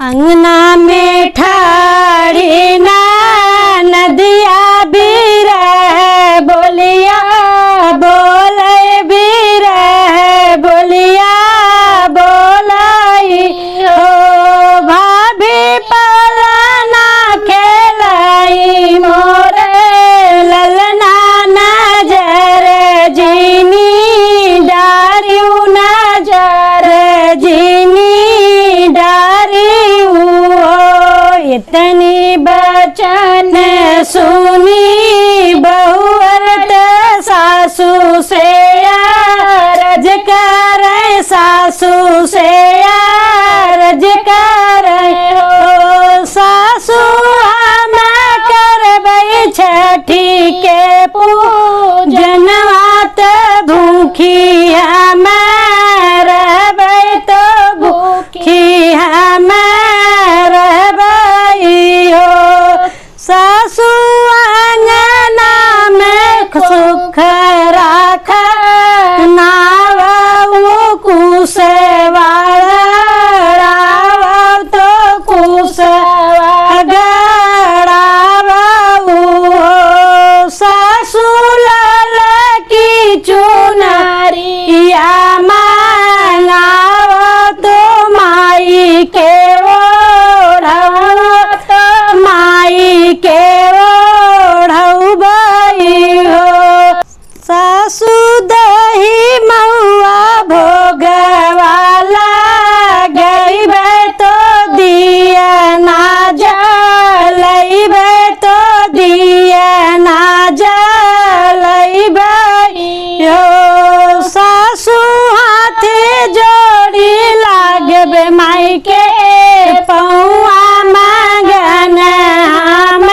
अंगना में ठाड़ी ना नदिया बीर बोलिया बोले बीर बोलिया बोलाई हो भाभी पलना खेलाई मोरे ललना नजर जीनी डारियू नजर जीनी डारियू इतनी बचन सुनी बहुअरत सासू से रज कर सासू से रज कर हो सासू हम करबै छठी के पूजनवात भूखी हम रहबै तो भूखी हम रहबै हो सासू अंगना में सुख राख नावऊ कुशवा तो कुशवा गड़ावऊ सासू लाल की चुनरिया मांगाव तो माई के ओढ़व तो माई के ओढ़बई हो सासू दही महुआ भोगवाला गईबे तो दिया ना जलैबे तो दिया ना जलैबे हो सासू हाथे जोड़ी लागबे माई के पौआ मांगन हम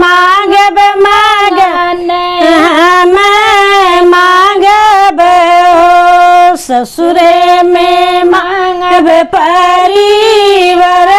मांगब मांगन हम मांगब हो ससुरे में मांगब परिवर